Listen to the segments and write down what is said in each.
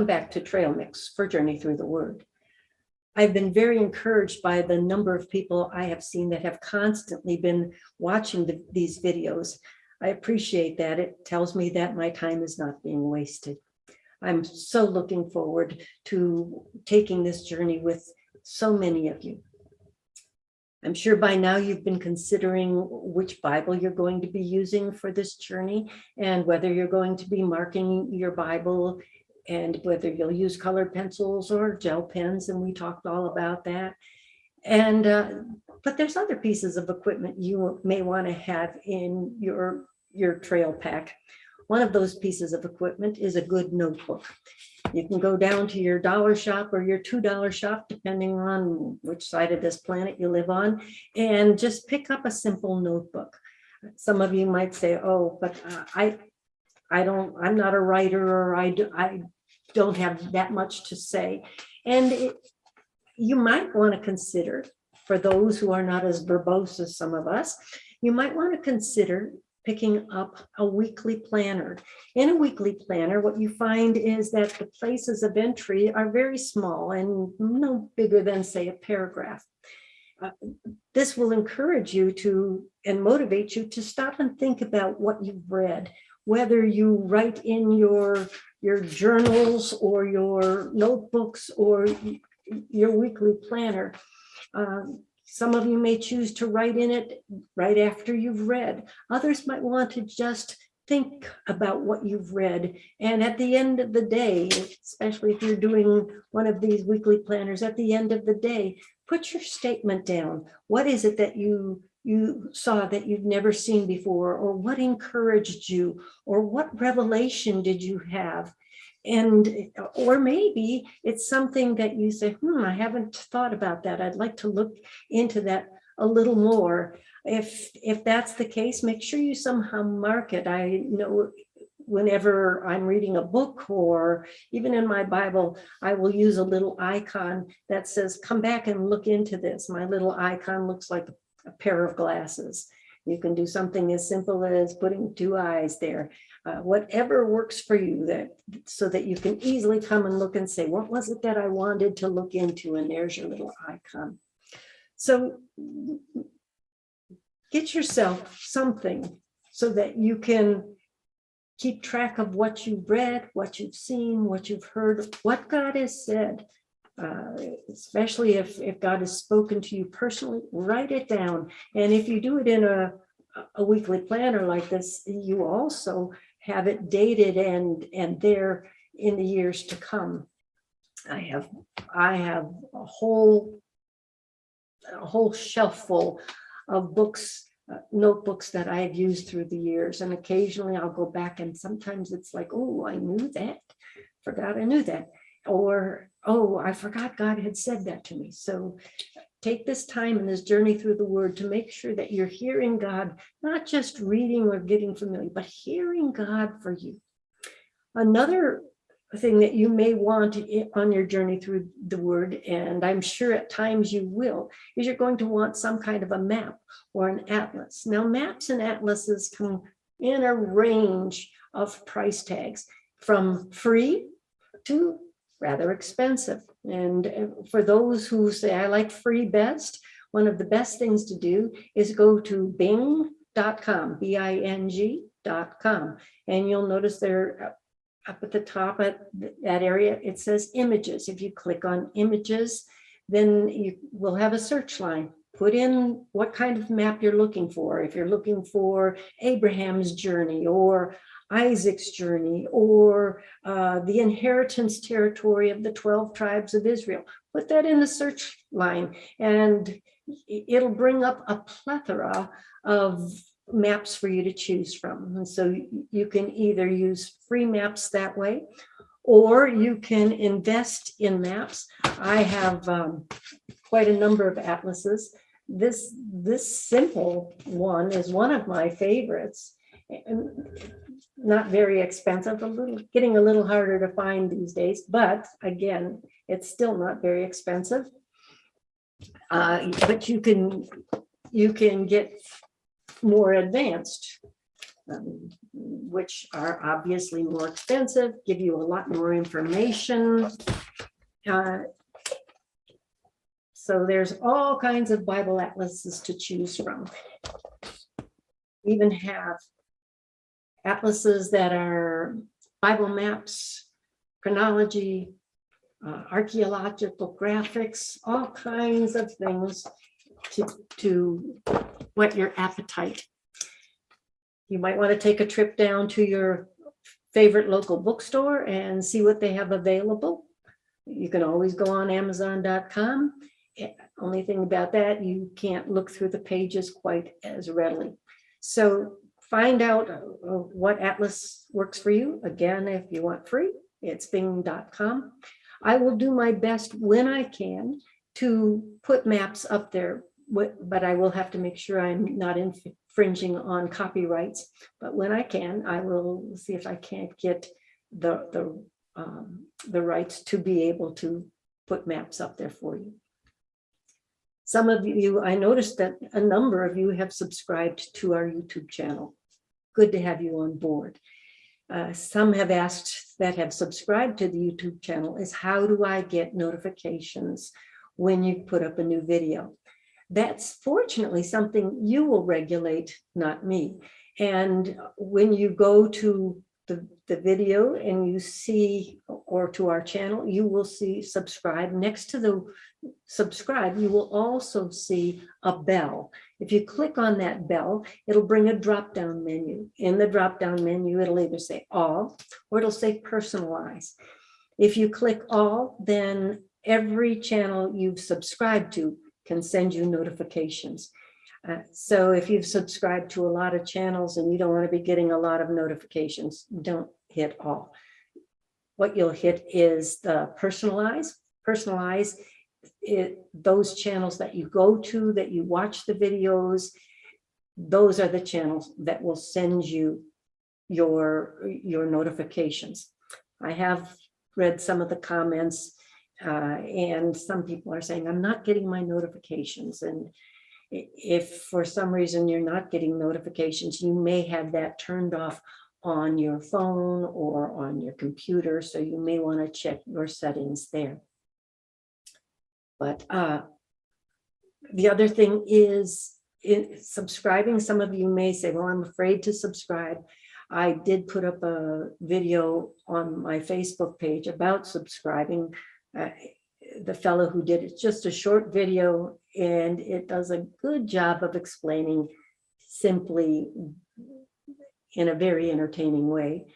Welcome back to Trail Mix for Journey Through the Word. I've been very encouraged by the number of people I have seen that have constantly been watching these videos. I appreciate that. It tells me that my time is not being wasted. I'm so looking forward to taking this journey with so many of you. I'm sure by now you've been considering which Bible you're going to be using for this journey and whether you're going to be marking your Bible and whether you'll use colored pencils or gel pens, and we talked all about that. And but there's other pieces of equipment you may want to have in your trail pack. One of those pieces of equipment is a good notebook. You can go down to your dollar shop or your $2 shop, depending on which side of this planet you live on, and just pick up a simple notebook. Some of you might say, oh, but I'm not a writer, or I don't have that much to say. And you might want to consider, for those who are not as verbose as some of us, you might want to consider picking up a weekly planner. In a weekly planner, what you find is that the places of entry are very small and no bigger than, say, a paragraph. This will encourage you to and motivate you to stop and think about what you've read, whether you write in your journals or your notebooks or your weekly planner. Some of you may choose to write in it right after you've read. Others might want to just think about what you've read. And at the end of the day, especially if you're doing one of these weekly planners, at the end of the day, put your statement down. What is it that you saw that you've never seen before, or what encouraged you, or what revelation did you have? And or maybe it's something that you say, I haven't thought about that. I'd like to look into that a little more. If that's the case, make sure you somehow mark it. I know whenever I'm reading a book, or even in my Bible, I will use a little icon that says, come back and look into this. My little icon looks like a pair of glasses. You can do something as simple as putting 2 eyes there. Whatever works for you, so that you can easily come and look and say, what was it that I wanted to look into? And there's your little icon. So get yourself something so that you can keep track of what you've read, what you've seen, what you've heard, what God has said. Especially if God has spoken to you personally, write it down. And if you do it in a weekly planner like this, you also have it dated and there in the years to come. I have a whole shelf full of books, notebooks that I have used through the years, and occasionally I'll go back and sometimes it's like, oh, I knew that, forgot I knew that, or oh, I forgot God had said that to me. So take this time in this journey through the Word to make sure that you're hearing God, not just reading or getting familiar, but hearing God for you. Another thing that you may want on your journey through the Word, and I'm sure at times you will, is you're going to want some kind of a map or an atlas. Now, maps and atlases come in a range of price tags, from free to rather expensive. And for those who say, I like free best, one of the best things to do is go to bing.com, BING.com. And you'll notice there up at the top at that area, it says images. If you click on images, then you will have a search line. Put in what kind of map you're looking for. If you're looking for Abraham's journey or Isaac's journey or the inheritance territory of the 12 tribes of Israel, put that in the search line and it'll bring up a plethora of maps for you to choose from. And so you can either use free maps that way, or you can invest in maps. I have quite a number of atlases. This simple one is one of my favorites. And not very expensive, getting a little harder to find these days, but again, it's still not very expensive. But you can get more advanced which are obviously more expensive, give you a lot more information. So there's all kinds of Bible atlases to choose from. We even have atlases that are Bible maps, chronology, archaeological graphics, all kinds of things to whet your appetite. You might want to take a trip down to your favorite local bookstore and see what they have available. You can always go on Amazon.com. Only thing about that, you can't look through the pages quite as readily. So find out what atlas works for you. Again, if you want free, it's Bing.com. I will do my best when I can to put maps up there, but I will have to make sure I'm not infringing on copyrights. But when I can, I will see if I can't get the rights to be able to put maps up there for you. Some of you, I noticed that a number of you have subscribed to our YouTube channel. Good to have you on board. Some have asked that have subscribed to the YouTube channel is how do I get notifications when you put up a new video? That's fortunately something you will regulate, not me. And when you go to the video and you see, or to our channel, you will see subscribe. Next to the subscribe, you will also see a bell. If you click on that bell, it'll bring a drop-down menu. In the drop-down menu, it'll either say all or it'll say personalize. If you click all, then every channel you've subscribed to can send you notifications. So if you've subscribed to a lot of channels and you don't want to be getting a lot of notifications, don't hit all. What you'll hit is the personalize. Personalize those channels that you go to, that you watch the videos. Those are the channels that will send you your notifications. I have read some of the comments and some people are saying, I'm not getting my notifications. And if for some reason you're not getting notifications, you may have that turned off on your phone or on your computer. So you may want to check your settings there. But the other thing is in subscribing. Some of you may say, well, I'm afraid to subscribe. I did put up a video on my Facebook page about subscribing. The fellow who did it's just a short video, and it does a good job of explaining simply in a very entertaining way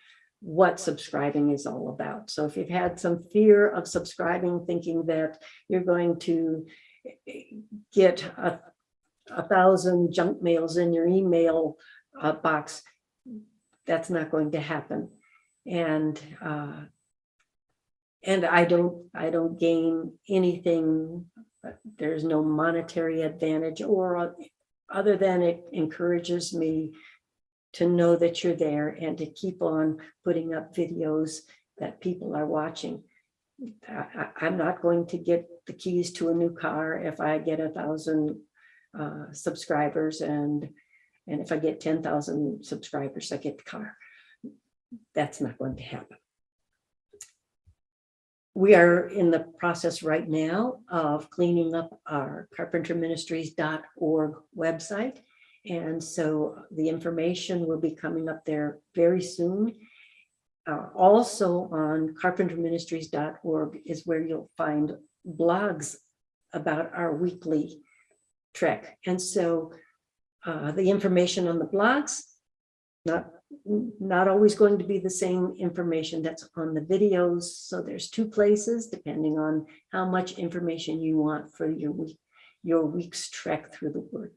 what subscribing is all about. So if you've had some fear of subscribing, thinking that you're going to get 1,000 junk mails in your email box, that's not going to happen. And I don't gain anything. There's no monetary advantage, or other than it encourages me to know that you're there and to keep on putting up videos that people are watching. I'm not going to get the keys to a new car if I get 1,000 subscribers, and if I get 10,000 subscribers, I get the car. That's not going to happen. We are in the process right now of cleaning up our carpenterministries.org website. And so the information will be coming up there very soon. Also on carpenterministries.org is where you'll find blogs about our weekly trek. And so the information on the blogs, not always going to be the same information that's on the videos. So there's two places, depending on how much information you want for your week's trek through the Word.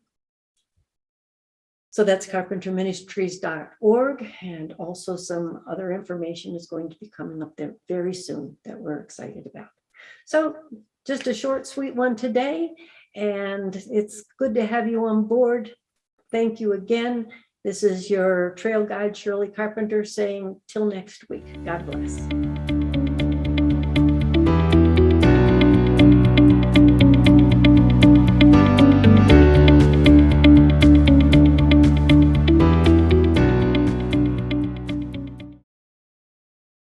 So that's carpenterministries.org, and also some other information is going to be coming up there very soon that we're excited about. So just a short, sweet one today, and it's good to have you on board. Thank you again. This is your trail guide, Shirley Carpenter, saying till next week. God bless.